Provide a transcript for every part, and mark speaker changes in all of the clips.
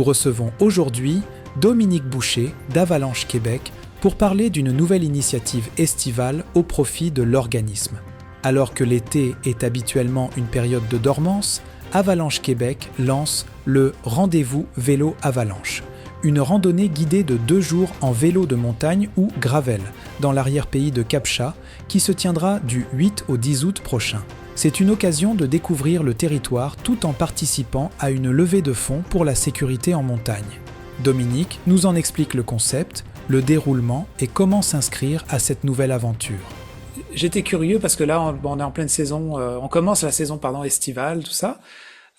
Speaker 1: Nous recevons aujourd'hui Dominique Boucher d'Avalanche Québec pour parler d'une nouvelle initiative estivale au profit de l'organisme. Alors que l'été est habituellement une période de dormance, Avalanche Québec lance le Rendez-vous Vélo Avalanche, une randonnée guidée de 2 jours en vélo de montagne ou gravel dans l'arrière-pays de Captcha qui se tiendra du 8 au 10 août prochain. C'est une occasion de découvrir le territoire tout en participant à une levée de fonds pour la sécurité en montagne. Dominique nous en explique le concept, le déroulement et comment s'inscrire à cette nouvelle aventure.
Speaker 2: J'étais curieux parce que là, on est en pleine saison, on commence la saison estivale, tout ça.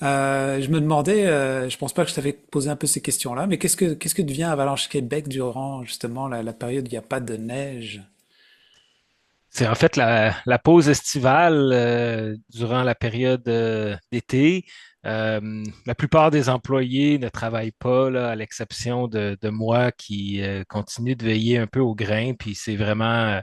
Speaker 2: Je me demandais, je pense pas que je t'avais posé un peu ces questions-là, mais qu'est-ce que devient Avalanche Québec durant justement la période où il n'y a pas de neige?
Speaker 3: C'est en fait la pause estivale durant la période d'été. La plupart des employés ne travaillent pas, là, à l'exception de moi qui continue de veiller un peu au grain. Puis c'est vraiment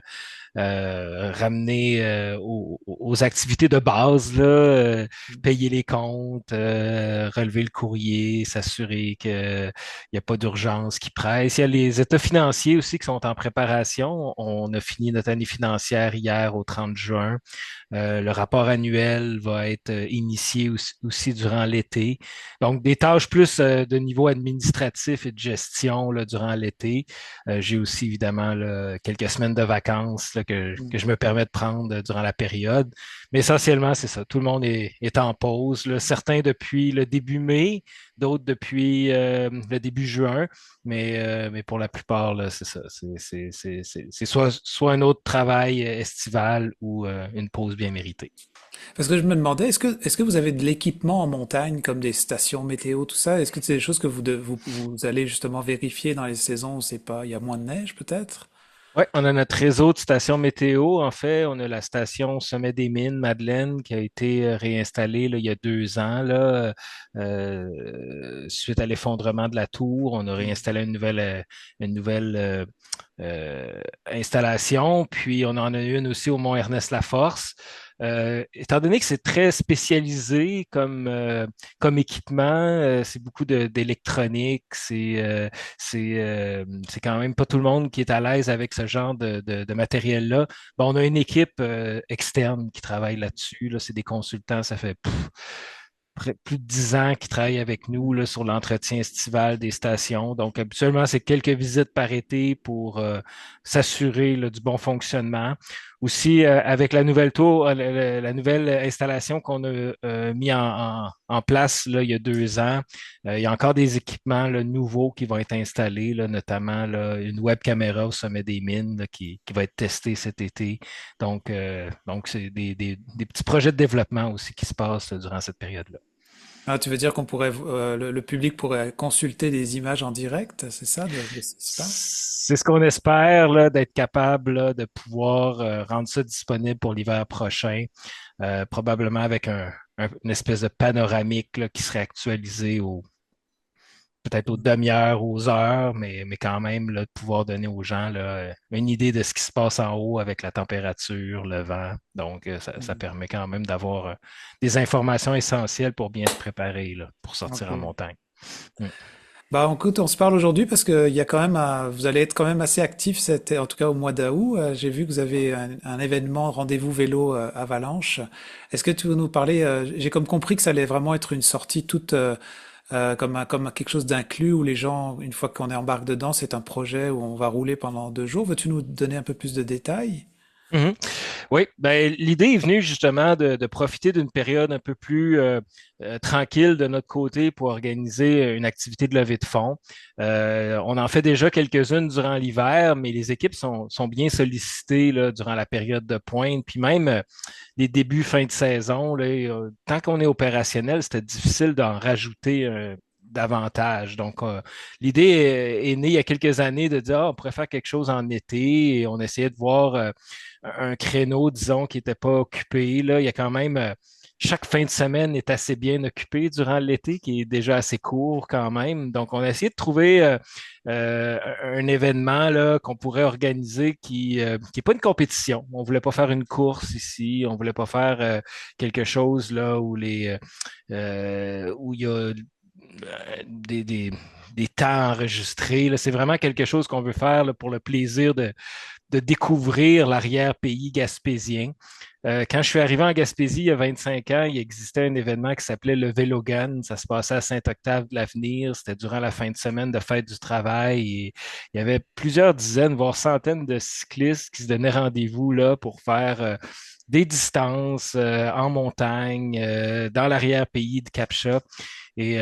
Speaker 3: ramener aux activités de base, là, payer les comptes, relever le courrier, s'assurer qu'il n'y a pas d'urgence qui presse. Il y a les états financiers aussi qui sont en préparation. On a fini notre année financière hier au 30 juin. Le rapport annuel va être initié aussi durant l'été. Donc, des tâches plus de niveau administratif et de gestion là, durant l'été. J'ai aussi évidemment là, quelques semaines de vacances là, que je me permets de prendre durant la période. Mais essentiellement, c'est ça. Tout le monde est en pause. Là. Certains depuis le début mai, d'autres depuis le début juin. Mais pour la plupart, là, c'est ça. C'est soit un autre travail estival ou une pause bien méritée.
Speaker 2: Parce que je me demandais, est-ce que vous avez de l'équipement en montagne, comme des stations météo, tout ça? Est-ce que c'est des choses que vous allez justement vérifier dans les saisons où c'est pas, il y a moins de neige, peut-être?
Speaker 3: Oui, on a notre réseau de stations météo. En fait, on a la station Sommet des Mines, Madeleine, qui a été réinstallée là, il y a 2 ans, là, suite à l'effondrement de la tour. On a réinstallé une nouvelle installation. Puis on en a une aussi au Mont Ernest-Laforce. Étant donné que c'est très spécialisé comme équipement, c'est beaucoup d'électronique, c'est quand même pas tout le monde qui est à l'aise avec ce genre de matériel-là. Bon, on a une équipe externe qui travaille là-dessus. Là, c'est des consultants, ça fait plus de 10 ans qu'ils travaillent avec nous là, sur l'entretien estival des stations. Donc, habituellement, c'est quelques visites par été pour s'assurer là, du bon fonctionnement. Aussi, avec la nouvelle tour, la nouvelle installation qu'on a mis en place là, il y a 2 ans, il y a encore des équipements là, nouveaux qui vont être installés, là, notamment là, une web caméra au sommet des mines là, qui va être testée cet été. Donc c'est des petits projets de développement aussi qui se passent là, durant cette période-là.
Speaker 2: Ah, tu veux dire qu'on pourrait, le public pourrait consulter des images en direct, c'est ça, de ce qui se passe?
Speaker 3: C'est ce qu'on espère, là, d'être capable là, de pouvoir rendre ça disponible pour l'hiver prochain, probablement avec une espèce de panoramique là, qui serait actualisé peut-être aux demi-heures, aux heures, mais quand même là, de pouvoir donner aux gens là, une idée de ce qui se passe en haut avec la température, le vent. Donc, ça
Speaker 2: Mhm.
Speaker 3: permet quand même d'avoir des informations essentielles pour bien se préparer là, pour sortir en
Speaker 2: Ok.
Speaker 3: montagne. Mm.
Speaker 2: Bah, écoute, on se parle aujourd'hui parce que il y a quand même, vous allez être quand même assez actif, en tout cas au mois d'août. J'ai vu que vous avez un événement rendez-vous vélo Avalanche. Est-ce que tu veux nous parler? J'ai comme compris que ça allait vraiment être une sortie toute comme quelque chose d'inclus où les gens, une fois qu'on est embarqué dedans, c'est un projet où on va rouler pendant 2 jours. Veux-tu nous donner un peu plus de détails?
Speaker 3: Mhm. Oui, ben, l'idée est venue justement de profiter d'une période un peu plus tranquille de notre côté pour organiser une activité de levée de fonds. On en fait déjà quelques-unes durant l'hiver, mais les équipes sont bien sollicitées là, durant la période de pointe, puis même les débuts, fin de saison. Là, tant qu'on est opérationnel, c'était difficile d'en rajouter davantage. Donc, l'idée est née il y a quelques années de dire, ah, on pourrait faire quelque chose en été et on essayait de voir un créneau, disons, qui n'était pas occupé. Là, il y a quand même chaque fin de semaine est assez bien occupé durant l'été, qui est déjà assez court quand même. Donc, on a essayé de trouver un événement là, qu'on pourrait organiser qui est pas une compétition. On voulait pas faire une course ici, on voulait pas faire quelque chose là où où il y a des, des, des temps enregistrés. Là. C'est vraiment quelque chose qu'on veut faire là, pour le plaisir de découvrir l'arrière-pays gaspésien. Quand je suis arrivé en Gaspésie il y a 25 ans, il existait un événement qui s'appelait le Vélogun. Ça se passait à Saint-Octave-de-l'Avenir. C'était durant la fin de semaine de fête du travail. Et il y avait plusieurs dizaines, voire centaines de cyclistes qui se donnaient rendez-vous là pour faire des distances en montagne, dans l'arrière-pays de Capcha. Et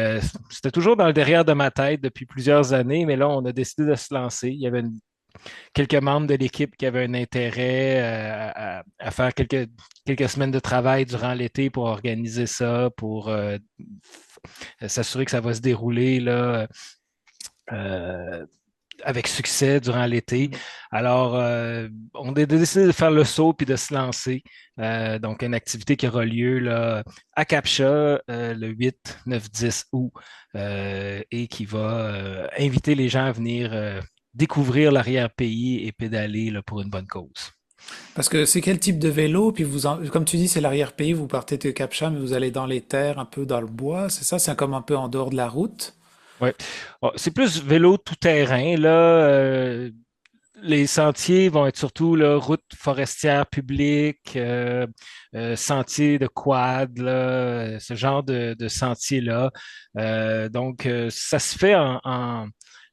Speaker 3: c'était toujours dans le derrière de ma tête depuis plusieurs années, mais là, on a décidé de se lancer. Il y avait quelques membres de l'équipe qui avaient un intérêt à faire quelques semaines de travail durant l'été pour organiser ça, pour s'assurer que ça va se dérouler là, euh, avec succès durant l'été. Alors, on a décidé de faire le saut puis de se lancer. Donc, une activité qui aura lieu là, à Capcha le 8, 9, 10 août et qui va inviter les gens à venir découvrir l'arrière-pays et pédaler là, pour une bonne cause.
Speaker 2: Parce que c'est quel type de vélo? Puis comme tu dis, c'est l'arrière-pays, vous partez de Capcha, mais vous allez dans les terres, un peu dans le bois, c'est ça? C'est comme un peu en dehors de la route?
Speaker 3: Ouais. Oh, c'est plus vélo tout-terrain. Là, les sentiers vont être surtout là, routes forestières publiques, sentiers de quad, là, ce genre de sentiers-là. Ça se fait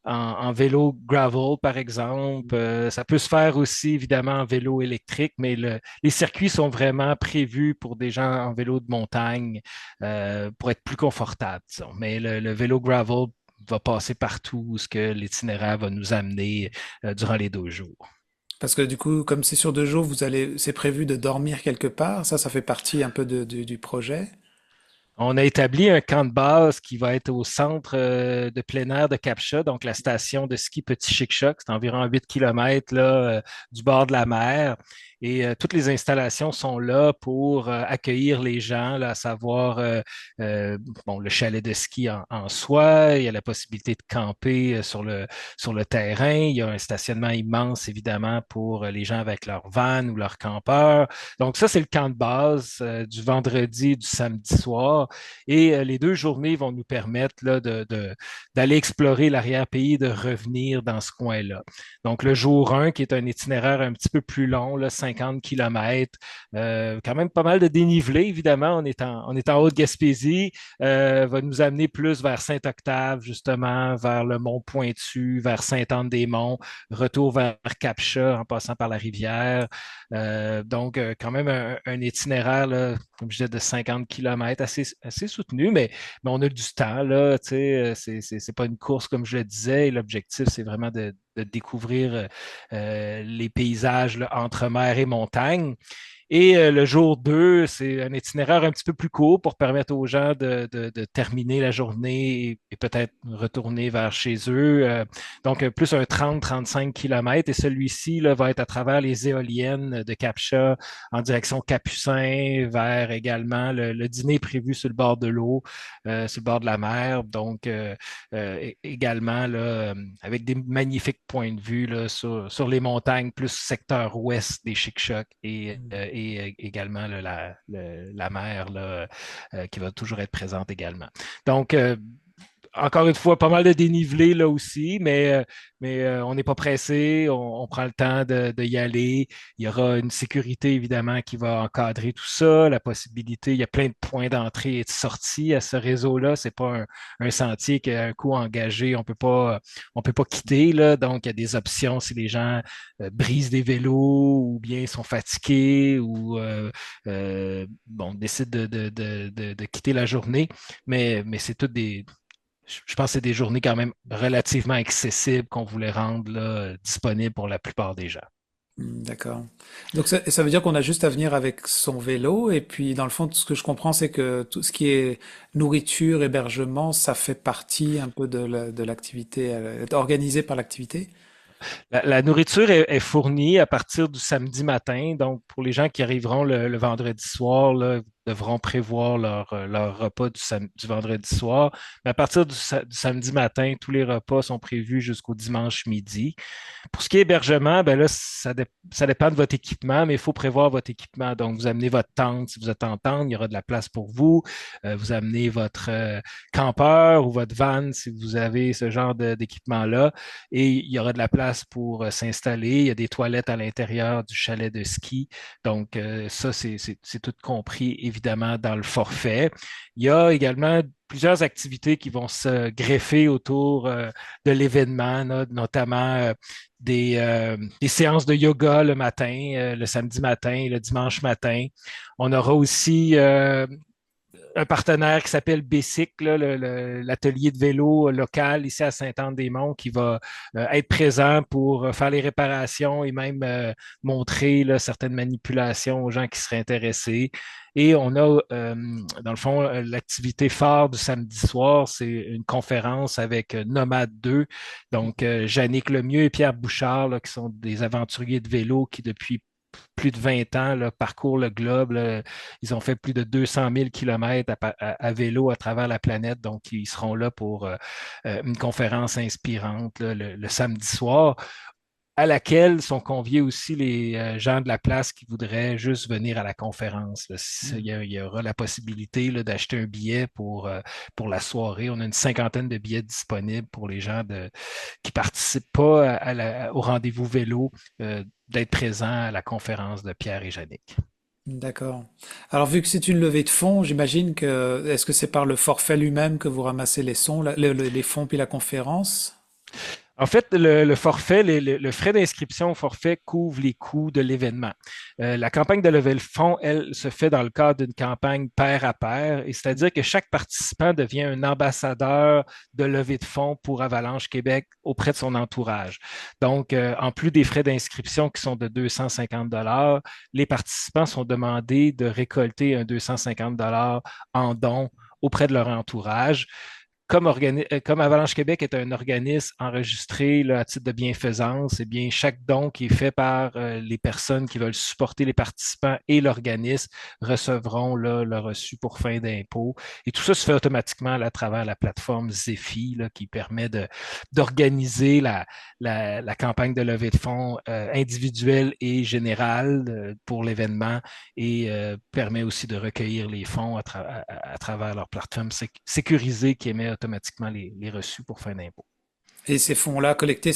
Speaker 3: en vélo gravel, par exemple. Ça peut se faire aussi, évidemment, en vélo électrique, mais les circuits sont vraiment prévus pour des gens en vélo de montagne pour être plus confortables, disons. Mais le vélo gravel va passer partout où ce que l'itinéraire va nous amener durant les 2 jours.
Speaker 2: Parce que du coup, comme c'est sur 2 jours, c'est prévu de dormir quelque part. Ça fait partie un peu du projet.
Speaker 3: On a établi un camp de base qui va être au centre de plein air de Capcha, donc la station de ski Petit Chic-Choc. C'est environ 8 km là, du bord de la mer. Et toutes les installations sont là pour accueillir les gens, là, à savoir bon, le chalet de ski en soi. Il y a la possibilité de camper sur le terrain. Il y a un stationnement immense, évidemment, pour les gens avec leur van ou leur campeur. Donc ça, c'est le camp de base du vendredi et du samedi soir. Et les 2 journées vont nous permettre là, d'aller explorer l'arrière-pays, de revenir dans ce coin-là. Donc, le jour 1, qui est un itinéraire un petit peu plus long, là, 50 km, quand même pas mal de dénivelé, évidemment. On est en Haute-Gaspésie, va nous amener plus vers Saint-Octave, justement, vers le Mont Pointu, vers Sainte-Anne-des-Monts, retour vers Capcha en passant par la rivière. Quand même un itinéraire, là, comme je disais, de 50 km, assez soutenu, mais on a du temps, là, tu sais, c'est pas une course, comme je le disais, et l'objectif, c'est vraiment de découvrir les paysages là, entre mer et montagne. Et le jour 2, c'est un itinéraire un petit peu plus court pour permettre aux gens de terminer la journée et peut-être retourner vers chez eux. Plus un 30-35 km. Et celui-ci là, va être à travers les éoliennes de Capcha en direction Capucin, vers également le dîner prévu sur le bord de l'eau, sur le bord de la mer. Également là, avec des magnifiques points de vue là, sur les montagnes, plus secteur ouest des Chic-Chocs et également là, la mer là, qui va toujours être présente également. Donc, encore une fois, pas mal de dénivelé là aussi, mais on n'est pas pressé, on prend le temps de y aller. Il y aura une sécurité, évidemment, qui va encadrer tout ça, la possibilité, il y a plein de points d'entrée et de sortie à ce réseau-là. C'est pas un sentier qui a un coût engagé, on peut pas quitter, là. Donc, il y a des options si les gens brisent des vélos ou bien sont fatigués ou décident de quitter la journée. Mais c'est toutes je pense que c'est des journées quand même relativement accessibles qu'on voulait rendre là, disponibles pour la plupart des gens.
Speaker 2: D'accord. Donc ça veut dire qu'on a juste à venir avec son vélo et puis dans le fond, tout ce que je comprends, c'est que tout ce qui est nourriture, hébergement, ça fait partie un peu de l'activité, organisé par l'activité.
Speaker 3: La nourriture est fournie à partir du samedi matin. Donc, pour les gens qui arriveront le vendredi soir, là, devront prévoir leur repas du vendredi soir. Mais à partir du samedi matin, tous les repas sont prévus jusqu'au dimanche midi. Pour ce qui est hébergement, ben là, ça dépend de votre équipement, mais il faut prévoir votre équipement. Donc, vous amenez votre tente. Si vous êtes en tente, il y aura de la place pour vous. Vous amenez votre campeur ou votre van si vous avez ce genre d'équipement-là. Et il y aura de la place pour s'installer. Il y a des toilettes à l'intérieur du chalet de ski. Donc, ça, c'est tout compris, évidemment, dans le forfait. Il y a également plusieurs activités qui vont se greffer autour de l'événement, notamment des séances de yoga le matin, le samedi matin et le dimanche matin. On aura aussi un partenaire qui s'appelle Bicycle, l'atelier de vélo local ici à Sainte-Anne-des-Monts, qui va être présent pour faire les réparations et même montrer là, certaines manipulations aux gens qui seraient intéressés. Et on a, dans le fond, l'activité phare du samedi soir, c'est une conférence avec Nomade 2, donc Yannick Lemieux et Pierre Bouchard, là, qui sont des aventuriers de vélo qui, depuis plus de 20 ans, là, parcourent le globe. Là. Ils ont fait plus de 200 000 kilomètres à vélo à travers la planète. Donc, ils seront là pour une conférence inspirante là, le samedi soir, à laquelle sont conviés aussi les gens de la place qui voudraient juste venir à la conférence. Là. Il y aura la possibilité là, d'acheter un billet pour la soirée. On a une cinquantaine de billets disponibles pour les gens qui participent pas au rendez-vous vélo, d'être présents à la conférence de Pierre et Jannick.
Speaker 2: D'accord. Alors, vu que c'est une levée de fonds, j'imagine que, est-ce que c'est par le forfait lui-même que vous ramassez les sons, les fonds puis la conférence?
Speaker 3: En fait, le forfait, le frais d'inscription au forfait couvre les coûts de l'événement. La campagne de levée de fonds, elle, se fait dans le cadre d'une campagne pair à pair, et c'est-à-dire que chaque participant devient un ambassadeur de levée de fonds pour Avalanche Québec auprès de son entourage. Donc, en plus des frais d'inscription qui sont de 250 les participants sont demandés de récolter un 250 en dons auprès de leur entourage. Comme Avalanche Québec est un organisme enregistré là, à titre de bienfaisance, eh bien, chaque don qui est fait par les personnes qui veulent supporter les participants et l'organisme recevront là, le reçu pour fin d'impôt. Et tout ça se fait automatiquement là, à travers la plateforme Zephy là, qui permet d'organiser la campagne de levée de fonds individuelle et générale pour l'événement et permet aussi de recueillir les fonds à travers leur plateforme sécurisée qui émet automatiquement les reçus pour fin d'impôt.
Speaker 2: Et ces fonds-là collectés,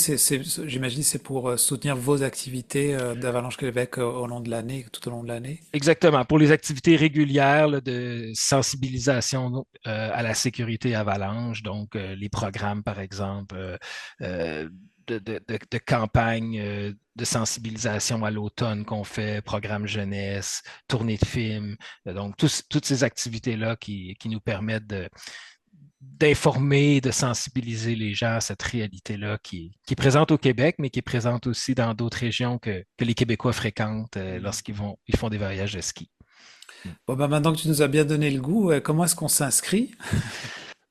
Speaker 2: j'imagine, c'est pour soutenir vos activités d'Avalanche Québec au long de l'année, tout au long de l'année.
Speaker 3: Exactement. Pour les activités régulières là, de sensibilisation à la sécurité avalanche, donc les programmes, par exemple, de campagne de sensibilisation à l'automne qu'on fait, programme jeunesse, tournée de films, donc toutes ces activités-là qui nous permettent d'informer, de sensibiliser les gens à cette réalité-là qui est présente au Québec, mais qui est présente aussi dans d'autres régions que les Québécois fréquentent ils font des voyages de ski.
Speaker 2: Bon, bah maintenant que tu nous as bien donné le goût, comment est-ce qu'on s'inscrit?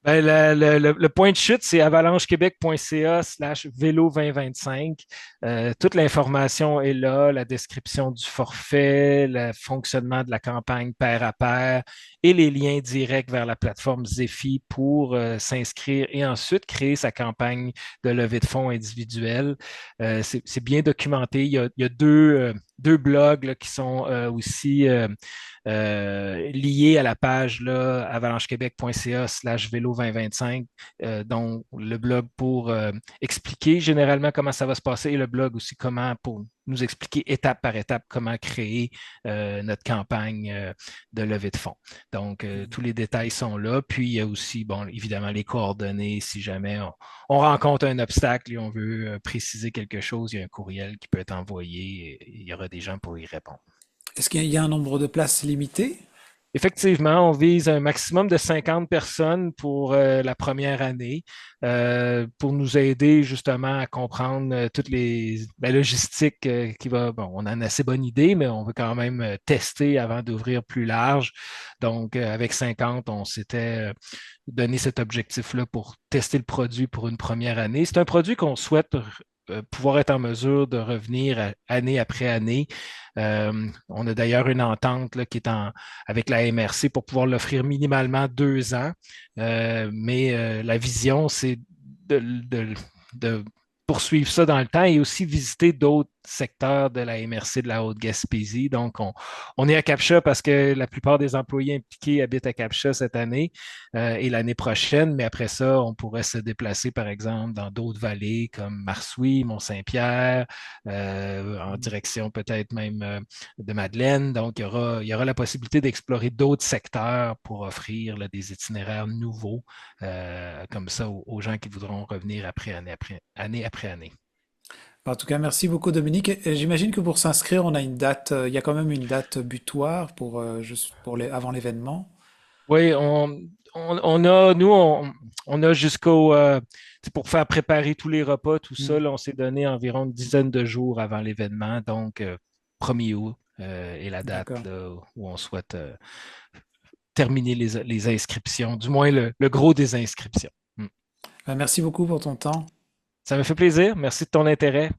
Speaker 3: Ben, le point de chute, c'est avalanchequebec.ca/vélo 2025. Toute l'information est là, la description du forfait, le fonctionnement de la campagne pair à pair et les liens directs vers la plateforme Zephy pour s'inscrire et ensuite créer sa campagne de levée de fonds individuelle. C'est bien documenté. Il y a deux blogs là, qui sont aussi liés à la page là, avalanchequebec.ca/vélo 2025, dont le blog pour expliquer généralement comment ça va se passer et le blog aussi comment pour nous expliquer étape par étape comment créer notre campagne de levée de fonds. Donc, tous les détails sont là. Puis, il y a aussi, bon, évidemment, les coordonnées. Si jamais on rencontre un obstacle et on veut préciser quelque chose, il y a un courriel qui peut être envoyé et il y aura des gens pour y répondre.
Speaker 2: Est-ce qu'il y a un nombre de places limité?
Speaker 3: Effectivement, on vise un maximum de 50 personnes pour la première année pour nous aider justement à comprendre toutes la logistique qui va. Bon, on a une assez bonne idée, mais on veut quand même tester avant d'ouvrir plus large. Donc, avec 50, on s'était donné cet objectif-là pour tester le produit pour une première année. C'est un produit qu'on souhaite pouvoir être en mesure de revenir année après année. On a d'ailleurs une entente là, qui est avec la MRC pour pouvoir l'offrir minimalement 2 ans. Mais la vision, c'est de poursuivre ça dans le temps et aussi visiter d'autres secteurs de la MRC de la Haute-Gaspésie. Donc, on est à Captcha parce que la plupart des employés impliqués habitent à Captcha cette année et l'année prochaine, mais après ça, on pourrait se déplacer, par exemple, dans d'autres vallées comme Marsouis, Mont-Saint-Pierre, en direction peut-être même de Madeleine. Donc, il y aura la possibilité d'explorer d'autres secteurs pour offrir là, des itinéraires nouveaux comme ça aux gens qui voudront revenir année après année.
Speaker 2: En tout cas, merci beaucoup Dominique. Et j'imagine que pour s'inscrire, on a une date, il y a quand même une date butoir pour, avant l'événement.
Speaker 3: Oui, on a pour faire préparer tous les repas, tout ça,
Speaker 2: Hmm.
Speaker 3: là, on s'est donné environ une dizaine de jours avant l'événement, donc 1er août est la date
Speaker 2: D'accord.
Speaker 3: là, où on souhaite terminer les inscriptions, du moins le gros des inscriptions. Hmm.
Speaker 2: Merci beaucoup pour ton temps.
Speaker 3: Ça me fait plaisir. Merci de ton intérêt.